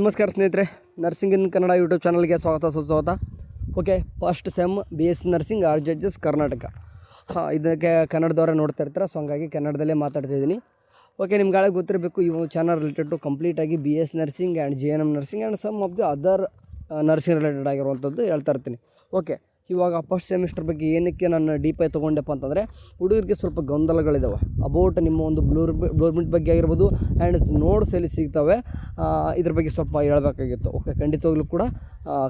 ನಮಸ್ಕಾರ ಸ್ನೇಹಿತರೆ, ನರ್ಸಿಂಗ್ ಇನ್ ಕನ್ನಡ ಯೂಟ್ಯೂಬ್ ಚಾನಲ್ಗೆ ಸ್ವಾಗತ ಸುಸ್ವಾಗತ. Okay, first sem BSc nursing RJHS Karnataka. ಇದಕ್ಕೆ ಕನ್ನಡದವರೇ ನೋಡ್ತಾ ಇರ್ತಾರೆ, ಸೊ ಹಂಗಾಗಿ ಕನ್ನಡದಲ್ಲೇ ಮಾತಾಡ್ತಿದ್ದೀನಿ. ಓಕೆ, ನಿಮ್ಗೆ ಗೊತ್ತಿರಬೇಕು, ಈ ಒಂದು ಚಾನಲ್ ರಿಲೇಟೆಡ್ ಟು ಕಂಪ್ಲೀಟಾಗಿ BS nursing and GNM nursing and some of the other nursing related ಆಗಿರುವಂಥದ್ದು ಹೇಳ್ತಾ ಇರ್ತೀನಿ. ಓಕೆ, ಇವಾಗ ಫಸ್ಟ್ ಸೆಮಿಸ್ಟರ್ ಬಗ್ಗೆ ಏನಕ್ಕೆ ನಾನು ಡೀಪಾಗಿ ತೊಗೊಂಡೆಪ್ಪ ಅಂತಂದರೆ, ಹುಡುಗರಿಗೆ ಸ್ವಲ್ಪ ಗೊಂದಲಗಳಿದ್ದಾವೆ ಅಬೌಟ್ ನಿಮ್ಮ ಒಂದು ಬ್ಲೂರ್ಮೆಂಟ್ ಬಗ್ಗೆ ಆಗಿರ್ಬೋದು ಆ್ಯಂಡ್ ನೋಟ್ಸ್ ಎಲ್ಲಿ ಸಿಗ್ತವೆ, ಇದ್ರ ಬಗ್ಗೆ ಸ್ವಲ್ಪ ಹೇಳಬೇಕಾಗಿತ್ತು. ಓಕೆ, ಖಂಡಿತವಾಗ್ಲೂ ಕೂಡ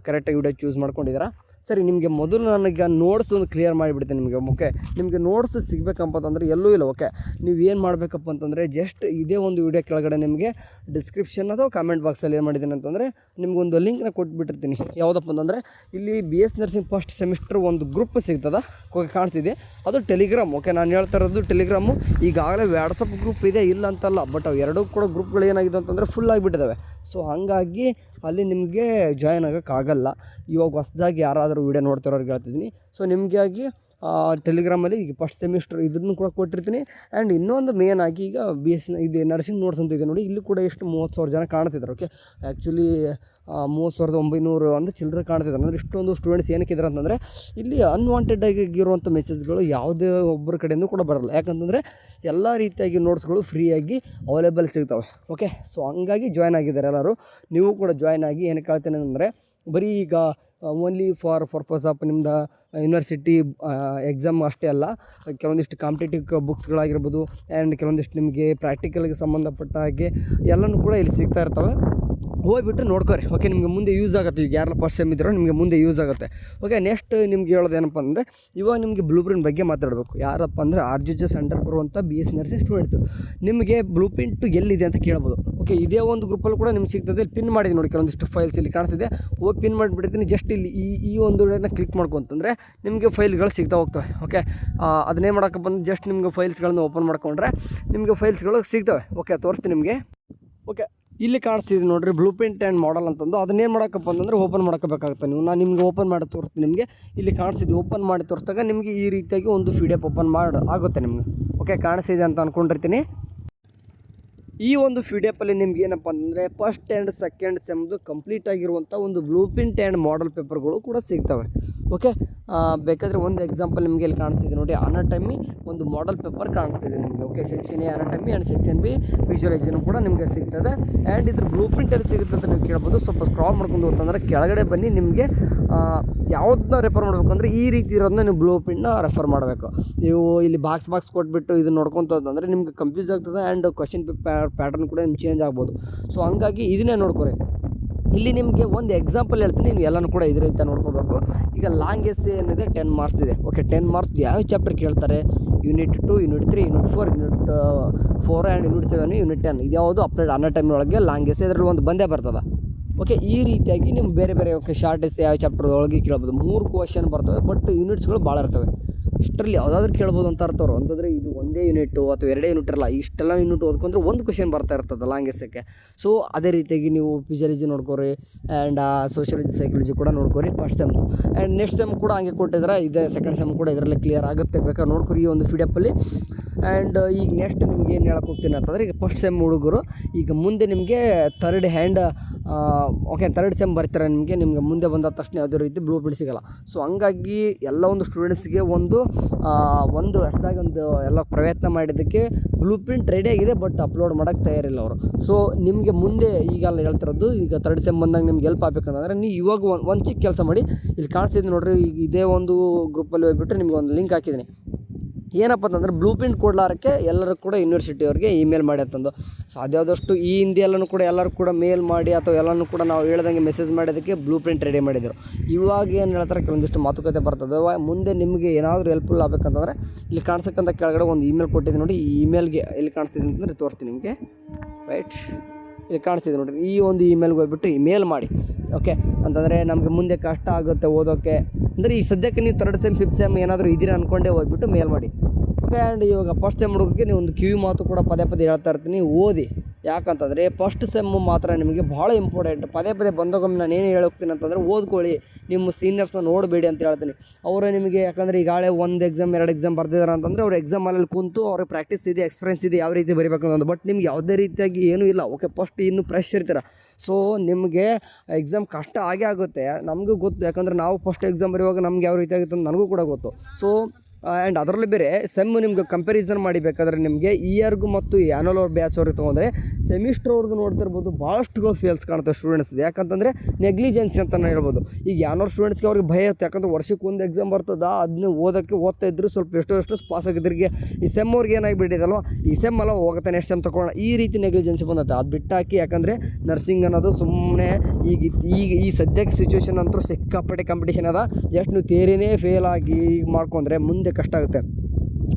ಕರೆಕ್ಟಾಗಿ ವಿಡಿಯೋ ಚೂಸ್ ಮಾಡ್ಕೊಂಡಿದ್ದೀರಾ. ಸರಿ, ನಿಮಗೆ ಮೊದಲು ನನಗೆ ನೋಟ್ಸ್ ಒಂದು ಕ್ಲಿಯರ್ ಮಾಡಿಬಿಡ್ತೇನೆ ನಿಮಗೆ. ಓಕೆ, ನಿಮಗೆ ನೋಟ್ಸ್ ಸಿಗಬೇಕಂತಂದರೆ ಎಲ್ಲೂ ಇಲ್ಲ. ಓಕೆ, ನೀವು ಏನು ಮಾಡಬೇಕಪ್ಪ ಅಂತಂದರೆ, ಜಸ್ಟ್ ಇದೇ ಒಂದು ವಿಡಿಯೋ ಕೆಳಗಡೆ ನಿಮಗೆ ಡಿಸ್ಕ್ರಿಪ್ಷನ್ ಅಥವಾ ಕಾಮೆಂಟ್ ಬಾಕ್ಸಲ್ಲಿ ಏನು ಮಾಡಿದ್ದೀನಿ ಅಂತಂದರೆ ನಿಮಗೊಂದು ಲಿಂಕ್ನ ಕೊಟ್ಬಿಟ್ಟಿರ್ತೀನಿ. ಯಾವುದಪ್ಪ ಅಂತಂದರೆ, ಇಲ್ಲಿ BS ನರ್ಸಿಂಗ್ ಫಸ್ಟ್ ಸೆಮಿಸ್ಟರ್ ಒಂದು ಗ್ರೂಪ್ ಸಿಗ್ತದೆ, ಕಾಣಿಸಿದೆ, ಅದು ಟೆಲಿಗ್ರಾಮ್. ಓಕೆ, ನಾನು ಹೇಳ್ತಾ ಇರೋದು ಟೆಲಿಗ್ರಾಮು. ಈಗಾಗಲೇ ವಾಟ್ಸಪ್ ಗ್ರೂಪ್ ಇದೆ, ಇಲ್ಲ ಅಂತಲ್ಲ, ಬಟ್ ಅವು ಎರಡೂ ಕೂಡ ಗ್ರೂಪ್ಗಳು ಏನಾಗಿದೆ ಅಂತಂದರೆ ಫುಲ್ ಆಗಿಬಿಟ್ಟಿದ್ದಾವೆ. ಸೊ ಹಾಗಾಗಿ ಅಲ್ಲಿ ನಿಮಗೆ ಜಾಯ್ನ್ ಆಗೋಕ್ಕಾಗಲ್ಲ. ಇವಾಗ ಹೊಸದಾಗಿ ಯಾರಾದರೂ ವೀಡಿಯೋ ನೋಡ್ತಿರೋರಿಗೆ ಹೇಳ್ತಿದ್ದೀನಿ. ಸೊ ನಿಮಗಾಗಿ ಟೆಲಿಗ್ರಾಮಲ್ಲಿ ಈಗ ಫಸ್ಟ್ ಸೆಮಿಸ್ಟರ್ ಇದನ್ನು ಕೂಡ ಕೊಟ್ಟಿರ್ತೀನಿ. ಆ್ಯಂಡ್ ಇನ್ನೊಂದು ಮೇನ್ ಆಗಿ ಈಗ BS ಇದು ನರ್ಸಿಂಗ್ ನೋಟ್ಸ್ ಅಂತ ಇದೆ ನೋಡಿ, ಇಲ್ಲಿ ಕೂಡ ಎಷ್ಟು 30,000 ಜನ ಕಾಣ್ತಿದ್ದಾರೆ. ಓಕೆ, ಆ್ಯಕ್ಚುಲಿ 30,900 ಅಂದರೆ ಚಿಲ್ಲರೆ ಕಾಣ್ತಿದ್ದಾರೆ. ಅಂದರೆ ಇಷ್ಟೊಂದು ಸ್ಟೂಡೆಂಟ್ಸ್ ಏನಕ್ಕಿದ್ದಾರೆ ಅಂತಂದರೆ, ಇಲ್ಲಿ ಅನ್ವಾಂಟೆಡ್ ಆಗಿರುವಂಥ ಮೆಸೇಜ್ಗಳು ಯಾವುದೇ ಒಬ್ಬರ ಕಡೆಯಿಂದ ಕೂಡ ಬರಲ್ಲ. ಯಾಕಂತಂದರೆ ಎಲ್ಲ ರೀತಿಯಾಗಿ ನೋಟ್ಸ್ಗಳು ಫ್ರೀಯಾಗಿ ಅವೈಲೇಬಲ್ ಸಿಗ್ತವೆ. ಓಕೆ, ಸೊ ಹಂಗಾಗಿ ಜಾಯ್ನ್ ಆಗಿದ್ದಾರೆ ಎಲ್ಲರೂ. ನೀವು ಕೂಡ ಜಾಯ್ನ್ ಆಗಿ. ಏನಕ್ಕೆ ಹೇಳ್ತೇನೆ ಅಂದರೆ, ಬರೀ ಈಗ ಓನ್ಲಿ ಫಾರ್ ಪರ್ಪಸ್ ಆಫ್ ನಿಮ್ಮದು ಯೂನಿವರ್ಸಿಟಿ ಎಕ್ಸಾಮ್ ಅಷ್ಟೇ ಅಲ್ಲ, ಕೆಲವೊಂದಿಷ್ಟು ಕಾಂಪಿಟೇಟಿವ್ ಬುಕ್ಸ್ಗಳಾಗಿರ್ಬೋದು ಆ್ಯಂಡ್ ಕೆಲವೊಂದಿಷ್ಟು ನಿಮಗೆ ಪ್ರಾಕ್ಟಿಕಲ್ಗೆ ಸಂಬಂಧಪಟ್ಟ ಹಾಗೆ ಎಲ್ಲನೂ ಕೂಡ ಇಲ್ಲಿ ಸಿಗ್ತಾ ಇರ್ತವೆ. ಹೋಗ್ಬಿಟ್ಟು ನೋಡ್ಕೊರಿ. ಓಕೆ, ನಿಮಗೆ ಮುಂದೆ ಯೂಸ್ ಆಗುತ್ತೆ. ಈಗ ಯಾರೆಲ್ಲ ಫಸ್ಟ್ ಸೆಮ್ ಇದ್ದರೂ ನಿಮಗೆ ಮುಂದೆ ಯೂಸ್ ಆಗುತ್ತೆ. ಓಕೆ, ನೆಕ್ಸ್ಟ್ ನಿಮ್ಗೆ ಹೇಳೋದು ಏನಪ್ಪ ಅಂದರೆ, ಇವಾಗ ನಿಮಗೆ ಬ್ಲೂಪ್ರಿಂಟ್ ಬಗ್ಗೆ ಮಾತಾಡಬೇಕು. ಯಾರಪ್ಪ ಅಂದರೆ RJHS ಅಂಡರ್ ಬರುವಂಥ BS ನರ್ಸಿಂಗ್ ಸ್ಟೂಡೆಂಟ್ಸು. ನಿಮಗೆ ಬ್ಲೂಪ್ರಿಂಟು ಎಲ್ಲಿದೆ ಅಂತ ಕೇಳ್ಬೋದು. ಓಕೆ, ಇದೇ ಒಂದು ಗ್ರೂಪಲ್ಲಿ ಕೂಡ ನಿಮ್ಗೆ ಸಿಗ್ತದೆ. ಪಿನ್ ಮಾಡಿದೆ ನೋಡಿ, ಕೆಲವೊಂದಿಷ್ಟು ಫೈಲ್ಸ್ ಇಲ್ಲಿ ಕಾಣಿಸ್ತಿದೆ. ಹೋಗಿ ಪಿನ್ ಮಾಡಿಬಿಡ್ತೀನಿ. ಜಸ್ಟ್ ಇಲ್ಲಿ ಈ ಒಂದು ಕ್ಲಿಕ್ ಮಾಡ್ಕೊಂತಂದರೆ ನಿಮಗೆ ಫೈಲ್ಗಳು ಸಿಗ್ತಾ ಹೋಗ್ತವೆ. ಓಕೆ, ಅದನ್ನೇ ಮಾಡೋಕ್ಕೆ ಬಂದು ಜಸ್ಟ್ ನಿಮಗೆ ಫೈಲ್ಸ್ಗಳನ್ನು ಓಪನ್ ಮಾಡ್ಕೊಂಡ್ರೆ ನಿಮಗೆ ಫೈಲ್ಸ್ಗಳು ಸಿಗ್ತವೆ. ಓಕೆ, ತೋರಿಸ್ತೀನಿ ನಿಮಗೆ. ಓಕೆ, ಇಲ್ಲಿ ಕಾಣಿಸ್ತಿದೆ ನೋಡಿರಿ, ಬ್ಲೂಪ್ರಿಂಟ್ ಆ್ಯಂಡ್ ಮಾಡಲ್ ಅಂತಂದು. ಅದನ್ನೇನು ಮಾಡೋಕ್ಕಪ್ಪ ಅಂತಂದರೆ ಓಪನ್ ಮಾಡ್ಕೋಬೇಕಾಗುತ್ತೆ ನೀವು. ನಾನು ನಿಮಗೆ ಓಪನ್ ಮಾಡಿ ತೋರಿಸ್ತೀನಿ. ನಿಮಗೆ ಇಲ್ಲಿ ಕಾಣಿಸ್ತಿದೆ, ಓಪನ್ ಮಾಡಿ ತೋರಿಸಿದಾಗ ನಿಮಗೆ ಈ ರೀತಿಯಾಗಿ ಒಂದು PDF ಓಪನ್ ಮಾಡಿ ಆಗುತ್ತೆ ನಿಮಗೆ. ಓಕೆ, ಕಾಣಿಸ್ತಿದೆ ಅಂತ ಅಂದ್ಕೊಂಡಿರ್ತೀನಿ. ಈ ಒಂದು PDF ನಿಮ್ಗೆ ಏನಪ್ಪ ಅಂತಂದರೆ, ಫಸ್ಟ್ ಆ್ಯಂಡ್ ಸೆಕೆಂಡ್ ಸೆಮ್ದು ಕಂಪ್ಲೀಟ್ ಆಗಿರುವಂಥ ಒಂದು ಬ್ಲೂಪ್ರಿಂಟ್ ಆ್ಯಂಡ್ ಮಾಡಲ್ ಪೇಪರ್ಗಳು ಕೂಡ ಸಿಗ್ತವೆ. ಓಕೆ, ಬೇಕಾದರೆ ಒಂದು ಎಕ್ಸಾಂಪಲ್ ನಿಮಗೆ ಇಲ್ಲಿ ಕಾಣಿಸ್ತಿದೆ ನೋಡಿ, ಅನಾಟಮಿ ಒಂದು ಮಾಡಲ್ ಪೇಪರ್ ಕಾಣಿಸ್ತಿದೆ ನಿಮಗೆ. Okay, section A anatomy and section B visualisation ಕೂಡ ನಿಮಗೆ ಸಿಗ್ತದೆ. ಆ್ಯಂಡ್ ಇದ್ರ ಬ್ಲೂಪ್ರಿಂಟ್ ಎಲ್ಲಿ ಸಿಗುತ್ತೆ ಅಂತ ನೀವು ಕೇಳ್ಬೋದು. ಸ್ವಲ್ಪ ಸ್ಕ್ರಾಲ್ ಮಾಡ್ಕೊಂಡು ಹೋಗ್ತಂದ್ರೆ ಕೆಳಗಡೆ ಬನ್ನಿ. ನಿಮಗೆ ಯಾವುದನ್ನ ರೆಫರ್ ಮಾಡಬೇಕು ಅಂದರೆ, ಈ ರೀತಿ ಇರೋದನ್ನ ನೀವು ಬ್ಲೂಪ್ರಿಂಟ್ನ ರೆಫರ್ ಮಾಡಬೇಕು. ನೀವು ಇಲ್ಲಿ ಬಾಕ್ಸ್ ಕೊಟ್ಬಿಟ್ಟು ಇದನ್ನು ನೋಡ್ಕೊತ ಹೋದಂದರೆ ನಿಮ್ಗೆ ಕನ್ಫ್ಯೂಸ್ ಆಗ್ತದೆ. ಆ್ಯಂಡ್ ಕ್ವಶನ್ ಪ್ಯಾಟರ್ನ್ ಕೂಡ ನಿಮ್ಗೆ ಚೇಂಜ್ ಆಗ್ಬೋದು. ಸೊ ಹಂಗಾಗಿ ಇದನ್ನೇ ನೋಡ್ಕೊರಿ. ಇಲ್ಲಿ ನಿಮಗೆ ಒಂದು ಎಕ್ಸಾಂಪಲ್ ಹೇಳ್ತೀನಿ, ನೀವು ಎಲ್ಲನೂ ಕೂಡ ಇದ್ರ ರೀತಿ ನೋಡ್ಕೋಬೇಕು. ಈಗ ಲಾಂಗ್ ಎಸ್ಸೆ ಏನಿದೆ 10 ಮಾರ್ಕ್ಸ್ ಇದೆ. ಓಕೆ, 10 ಮಾರ್ಕ್ಸ್ ಯಾವ ಚಾಪ್ಟರ್ ಕೇಳ್ತಾರೆ? Unit 2, unit 3, unit 4, unit 4 and unit 7, unit 10 ಇದ್ಯಾವುದು ಅಪ್ಲೈಡ್ ಅನಾಟಮಿ ಒಳಗೆ ಲಾಂಗ್ ಎಸ್ಸೆ ಇದರಲ್ಲಿ ಒಂದು ಬಂದೇ ಬರ್ತದೆ. ಓಕೆ, ಈ ರೀತಿಯಾಗಿ ನಿಮ್ಗೆ ಬೇರೆ ಬೇರೆ ಓಕೆ ಶಾರ್ಟ್ ಎಸ್ಸೆ ಯಾವ ಚಾಪ್ಟರ್ ಒಳಗೆ ಕೇಳ್ಬೋದು. 3 ಕ್ವಶನ್ ಬರ್ತವೆ, ಬಟ್ ಯೂನಿಟ್ಸ್ಗಳು ಭಾಳ ಇರ್ತವೆ. ಇಷ್ಟರಲ್ಲಿ ಯಾವುದಾದ್ರೂ ಕೇಳ್ಬೋದು ಅಂತ ಅರ್ಥವ್ರು. ಅಂತಂದರೆ ಇದು ಒಂದೇ ಯೂನಿಟು ಅಥವಾ 2 ಯೂನಿಟ್ ಇರಲ್ಲ, ಇಷ್ಟೆಲ್ಲ ಯೂನಿಟ್ ಓದ್ಕೊಂಡ್ರೆ ಒಂದು ಕ್ವಶನ್ ಬರ್ತಾ ಇರ್ತದೆ ಲಾಂಗ್ ಎಸ್ಸೆಗೆ. ಸೊ ಅದೇ ರೀತಿಯಾಗಿ ನೀವು ಫಿಸಿಯಾಲಜಿ ನೋಡ್ಕೋರಿ ಆ್ಯಂಡ್ ಸೋಷಿಯಾಲಜಿ ಸೈಕಾಲಜಿ ಕೂಡ ನೋಡ್ಕೋರಿ ಫಸ್ಟ್ ಸೆಮ್ದು. ಆ್ಯಂಡ್ ನೆಕ್ಸ್ಟ್ ಸೆಮ್ ಕೂಡ ಹಂಗೆ ಕೊಟ್ಟಿದ್ರೆ ಇದೆ, ಸೆಕೆಂಡ್ ಸೆಮ್ ಕೂಡ ಇದರಲ್ಲಿ ಕ್ಲಿಯರ್ ಆಗುತ್ತೆ. ಬೇಕಾದ್ರೆ ನೋಡ್ಕೊರಿ ಈ ಒಂದು PDF. ಆ್ಯಂಡ್ ಈಗ ನೆಕ್ಸ್ಟ್ ನಿಮ್ಗೆ ಏನು ಹೇಳಕ್ಕೆ ಹೋಗ್ತೀನಿ ಅಂತಂದರೆ, ಈಗ ಫಸ್ಟ್ ಸೆಮ್ ಹುಡುಗರು ಈಗ ಮುಂದೆ ನಿಮಗೆ ಥರ್ಡ್ ಸೆಮ್ ಬರ್ತಾರೆ. ನಿಮಗೆ ಮುಂದೆ ಬಂದ ತಕ್ಷಣ ಯಾವುದೇ ರೀತಿ ಬ್ಲೂಪ್ರಿಂಟ್ ಸಿಗೋಲ್ಲ. ಸೊ ಹಂಗಾಗಿ ಎಲ್ಲ ಒಂದು ಸ್ಟೂಡೆಂಟ್ಸ್ಗೆ ಒಂದು ಹೊಸದಾಗಿ ಒಂದು ಎಲ್ಲ ಪ್ರಯತ್ನ ಮಾಡಿದ್ದಕ್ಕೆ ಬ್ಲೂಪ್ರಿಂಟ್ ರೆಡಿ ಆಗಿದೆ, ಬಟ್ ಅಪ್ಲೋಡ್ ಮಾಡೋಕ್ಕೆ ತಯಾರಿಲ್ಲ ಅವರು. ಸೊ ನಿಮಗೆ ಮುಂದೆ ಈಗೆಲ್ಲ ಹೇಳ್ತಿರೋದು, ಈಗ ಥರ್ಡ್ ಸೆಮ್ ಬಂದಾಗ ನಿಮ್ಗೆ ಹೆಲ್ಪ್ ಆಗಬೇಕಂತಂದರೆ ನೀವು ಇವಾಗ ಒಂದು ಚಿಕ್ಕ ಕೆಲಸ ಮಾಡಿ. ಇಲ್ಲಿ ಕಾಣಿಸ್ತಿದ್ದು ನೋಡಿರಿ, ಈಗ ಇದೇ ಒಂದು ಗ್ರೂಪಲ್ಲಿ ಹೋಗ್ಬಿಟ್ಟು ನಿಮ್ಗೆ ಒಂದು ಲಿಂಕ್ ಹಾಕಿದ್ದೀನಿ. ಏನಪ್ಪ ಅಂತಂದರೆ, ಬ್ಲೂಪ್ರಿಂಟ್ ಕೊಡ್ಲಾರಕ್ಕೆ ಎಲ್ಲರೂ ಕೂಡ ಯೂನಿವರ್ಸಿಟಿಯವ್ರಿಗೆ ಇಮೇಲ್ ಮಾಡಿ ಅಂತಂದು. ಸಾಧ್ಯವಾದಷ್ಟು ಈ ಹಿಂದೆ ಎಲ್ಲನೂ ಕೂಡ ಎಲ್ಲರೂ ಕೂಡ ಮೇಲ್ ಮಾಡಿ ಅಥವಾ ಎಲ್ಲನೂ ಕೂಡ ನಾವು ಹೇಳ್ದಂಗೆ ಮೆಸೇಜ್ ಮಾಡೋದಕ್ಕೆ ಬ್ಲೂಪ್ರಿಂಟ್ ರೆಡಿ ಮಾಡಿದರು. ಇವಾಗ ಏನು ಹೇಳ್ತಾರೆ, ಕೆಲವೊಂದಿಷ್ಟು ಮಾತುಕತೆ ಬರ್ತದೆ. ಮುಂದೆ ನಿಮಗೆ ಏನಾದರೂ ಹೆಲ್ಪ್ಫುಲ್ ಆಗಬೇಕಂತಂದರೆ ಇಲ್ಲಿ ಕಾಣಿಸಕ್ಕಂಥ ಕೆಳಗಡೆ ಒಂದು ಇಮೇಲ್ ಕೊಟ್ಟಿದೆ ನೋಡಿ. ಈ ಇಮೇಲ್ಗೆ ಎಲ್ಲಿ ಕಾಣಿಸ್ತಿದೆ ಅಂತಂದರೆ ತೋರಿಸ್ತೀನಿ ನಿಮಗೆ. ರೈಟ್, ಇಲ್ಲಿ ಕಾಣಿಸ್ತಿದೆ ನೋಡಿರಿ, ಈ ಒಂದು ಇಮೇಲ್ಗೆ ಹೋಗ್ಬಿಟ್ಟು ಇಮೇಲ್ ಮಾಡಿ. ಓಕೆ, ಅಂತಂದರೆ ನಮಗೆ ಮುಂದೆ ಕಷ್ಟ ಆಗುತ್ತೆ ಓದೋಕ್ಕೆ. ಅಂದರೆ ಈ ಸದ್ಯಕ್ಕೆ ನೀವು 3rd ಸೆಮ್ 5th ಸೆಮ್ ಏನಾದರೂ ಇದ್ದೀರಾ ಅಂದ್ಕೊಂಡೇ ಹೋಗ್ಬಿಟ್ಟು ಮೇಲ್ ಮಾಡಿ. ಓಕೆ, ಆ್ಯಂಡ್ ಇವಾಗ ಫಸ್ಟ್ ಸೆಮ್ ಹುಡುಗರಿಗೆ ನೀವು ಒಂದು ಕಿವಿ ಮಾತು ಕೂಡ ಪದೇ ಹೇಳ್ತಾ ಇರ್ತೀನಿ, ಓದಿ. ಯಾಕಂತಂದರೆ ಫಸ್ಟ್ ಸೆಮ್ಮು ಮಾತ್ರ ನಿಮಗೆ ಭಾಳ ಇಂಪಾರ್ಟೆಂಟ್. ಪದೇ ಪದೇ ಬಂದಾಗೊಮ್ಮೆ ನಾನು ಏನು ಹೇಳೋಗ್ತೀನಿ ಅಂತಂದರೆ ಓದ್ಕೊಳ್ಳಿ, ನಿಮ್ಮ ಸೀನಿಯರ್ಸ್ನ ನೋಡಬೇಡಿ ಅಂತ ಹೇಳ್ತೀನಿ. ಅವರು ನಿಮಗೆ ಯಾಕಂದರೆ ಈಗಾಗಲೇ 1 ಎಕ್ಸಾಮ್ 2 ಎಕ್ಸಾಮ್ ಬರ್ದಿದ್ದಾರೆ ಅಂತಂದರೆ ಅವ್ರು ಎಕ್ಸಾಮ್ ಅಲ್ಲಿ ಕುಂತು ಅವ್ರಿಗೆ ಪ್ರಾಕ್ಟೀಸ್ ಇದೆ, ಎಕ್ಸ್ಪೀರಿಯನ್ಸ್ ಇದೆ, ಯಾವ ರೀತಿ ಬರೀಬೇಕು ಅನ್ನೋದು. ಬಟ್ ನಿಮ್ಗೆ ಯಾವುದೇ ರೀತಿಯಾಗಿ ಏನೂ ಇಲ್ಲ. ಓಕೆ, ಫಸ್ಟ್ ಇನ್ನೂ ಫ್ರೆಶ್ ಇರ್ತೀರ. ಸೊ ನಿಮಗೆ ಎಕ್ಸಾಮ್ ಕಷ್ಟ ಆಗೇ ಆಗುತ್ತೆ, ನಮಗೂ ಗೊತ್ತು. ಯಾಕಂದರೆ ನಾವು ಫಸ್ಟ್ ಎಕ್ಸಾಮ್ ಬರೆಯುವಾಗ ನಮ್ಗೆ ಯಾವ ರೀತಿ ಆಗುತ್ತೆ ಅಂತ ನನಗೂ ಕೂಡ ಗೊತ್ತು. ಸೊ ಆ್ಯಂಡ್ ಅದರಲ್ಲಿ ಬೇರೆ ಸೆಮ್ಮು ನಿಮ್ಗೆ ಕಂಪ್ಯಾರಿಸನ್ ಮಾಡಿ ಬೇಕಾದ್ರೆ ನಿಮಗೆ ಇಯರ್ಗೂ ಮತ್ತು ಆ್ಯನುವಲ್ ಬ್ಯಾಚ್ ಅವ್ರಿಗೆ ತೊಗೊಂಡ್ರೆ ಸೆಮಿಸ್ಟ್ರ್ ಅವ್ರಿಗೆ ನೋಡ್ತಿರ್ಬೋದು ಭಾಳಷ್ಟುಗಳು ಫೇಲ್ಸ್ ಕಾಣುತ್ತೆ ಸ್ಟೂಡೆಂಟ್ಸ್. ಯಾಕಂತಂದರೆ ನೆಗ್ಲಿಜೆನ್ಸಿ ಅಂತಲೇ ಹೇಳ್ಬೋದು. ಈಗ ಆ್ಯನುವಲ್ ಸ್ಟೂಡೆಂಟ್ಸ್ಗೆ ಅವ್ರಿಗೆ ಭಯ ಇರುತ್ತೆ, ಯಾಕಂದ್ರೆ ವರ್ಷಕ್ಕೆ ಒಂದು ಎಕ್ಸಾಮ್ ಬರ್ತದೆ, ಅದನ್ನ ಓದ್ತಾ ಇದ್ರು ಸ್ವಲ್ಪ ಎಷ್ಟೋ ಪಾಸ್ ಆಗಿದ್ರಿಗೆ. ಈ ಸೆಮ್ ಅವ್ರಿಗೆ ಏನಾಗಿಬಿಟ್ಟಿದಲ್ವ, ಈ ಸೆಮ್ ಅಲ್ಲ ಹೋಗುತ್ತೆ ನೆಕ್ಸ್ಟ್ ಸೆಮ್ ತೊಗೊಳ್ಳೋಣ, ಈ ರೀತಿ ನೆಗ್ಲಿಜೆನ್ಸಿ ಬಂದತ್ತೆ. ಅದು ಬಿಟ್ಟಾಕಿ, ಯಾಕಂದರೆ ನರ್ಸಿಂಗ್ ಅನ್ನೋದು ಸುಮ್ಮನೆ ಈಗ ಈ ಸದ್ಯಕ್ಕೆ ಸಿಚುವೇಶನ್ ಅಂತೂ ಸಿಕ್ಕಾಪಟ್ಟೆ ಕಾಂಪಿಟೇಷನ್ ಅದ. ಎಷ್ಟು ನೀವು ತೇರಿನೇ ಫೇಲ್ ಆಗಿ ಮಾಡ್ಕೊಂಡ್ರೆ ಮುಂದೆ ಕಷ್ಟ ಆಗುತ್ತೆ.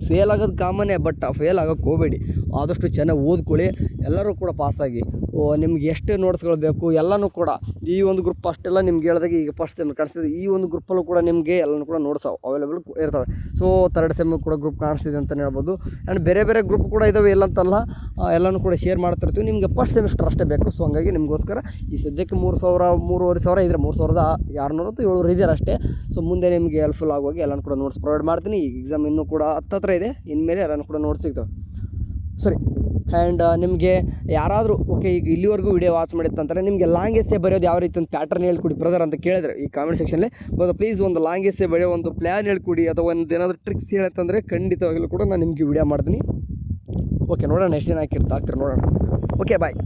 ಫೇಲ್ ಆಗೋದು ಕಾಮನ್ನೇ, ಬಟ್ ಫೇಲ್ ಆಗೋಕ್ಕೆ ಹೋಗಬೇಡಿ. ಆದಷ್ಟು ಚೆನ್ನಾಗಿ ಓದ್ಕೊಳ್ಳಿ, ಎಲ್ಲರೂ ಕೂಡ ಪಾಸಾಗಿ. ನಿಮ್ಗೆ ಎಷ್ಟು ನೋಟ್ಸ್ಗಳು ಬೇಕು ಎಲ್ಲನೂ ಕೂಡ ಈ ಒಂದು ಗ್ರೂಪ್ ಅಷ್ಟೆಲ್ಲ ನಿಮ್ಗೆ ಹೇಳಿದಾಗ ಈಗ ಫಸ್ಟ್ ಸೆಮ್ ಕಾಣಿಸ್ತಿದೆ, ಈ ಒಂದು ಗ್ರೂಪಲ್ಲೂ ಕೂಡ ನಿಮಗೆ ಎಲ್ಲನೂ ಕೂಡ ನೋಟ್ಸ್ ಅವೈಲೇಬಲ್ ಇರ್ತವೆ. ಸೊ ಥರ್ಡ್ ಸೆಮ್ಮಿಗೆ ಕೂಡ ಗ್ರೂಪ್ ಕಾಣಿಸ್ತಿದೆ ಅಂತಲೇ ಹೇಳ್ಬೋದು. ಆ್ಯಂಡ್ ಬೇರೆ ಗ್ರೂಪ್ ಕೂಡ ಇದ್ದಾವೆ, ಇಲ್ಲಂತಲ್ಲ, ಎಲ್ಲನೂ ಕೂಡ ಶೇರ್ ಮಾಡ್ತಿರ್ತೀವಿ. ನಿಮಗೆ ಫಸ್ಟ್ ಸೆಮಿಸ್ಟರ್ ಅಷ್ಟೇ ಬೇಕು. ಸೊ ಹಂಗಾಗಿ ನಿಮಗೋಸ್ಕರ ಈ ಸದ್ಯಕ್ಕೆ 3,000 ಇದ್ದರೆ 3,600 ಇದ್ದಾರೆ ಅಷ್ಟೇ. ಸೊ ಮುಂದೆ ನಿಮಗೆ ಹೆಲ್ಪ್ಫುಲ್ ಆಗುವಾಗ ಎಲ್ಲನೂ ಕೂಡ ನೋಟ್ಸ್ ಪ್ರೊವೈಡ್ ಮಾಡ್ತೀನಿ. ಈಗ ಎಕ್ಸಾಮ್ ಇನ್ನೂ ಕೂಡ ಹತ್ತಿರ ಇದೆ, ಇನ್ಮೇಲೆ ಎಲ್ಲನೂ ಕೂಡ ನೋಟ್ಸ್ ಸಿಗ್ತವೆ. ಸರಿ. ಆ್ಯಂಡ್ ನಿಮಗೆ ಯಾರಾದರೂ ಓಕೆ ಈಗ ಇಲ್ಲಿವರೆಗೂ ವಿಡಿಯೋ ವಾಚ್ ಮಾಡಿತ್ತಂತಾರೆ ನಿಮಗೆ ಲಾಂಗ್ ಎಸ್ಸೇ ಬರೆಯೋದು ಯಾವ ರೀತಿ ಒಂದು ಪ್ಯಾಟರ್ನ್ ಹೇಳ್ಕೊಡಿ ಬ್ರದರ್ ಅಂತ ಕೇಳಿದ್ರೆ ಈ ಕಾಮೆಂಟ್ ಸೆಕ್ಷನಲ್ಲಿ ಪ್ಲೀಸ್ ಒಂದು ಲಾಂಗ್ ಎಸ್ಸೇ ಬರೆಯೋ ಒಂದು ಪ್ಲ್ಯಾನ್ ಹೇಳ್ಕೊಡಿ, ಅಥವಾ ಒಂದು ಏನಾದರೂ ಟ್ರಿಕ್ಸ್ ಹೇಳತ್ತಂದರೆ ಖಂಡಿತವಾಗಲೂ ಕೂಡ ನಾನು ನಿಮಗೆ ವಿಡಿಯೋ ಮಾಡ್ತೀನಿ. ಓಕೆ, ನೋಡೋಣ ಎಷ್ಟು ದಿನ ಆಗ್ತಿರ ನೋಡೋಣ. ಓಕೆ, ಬಾಯ್.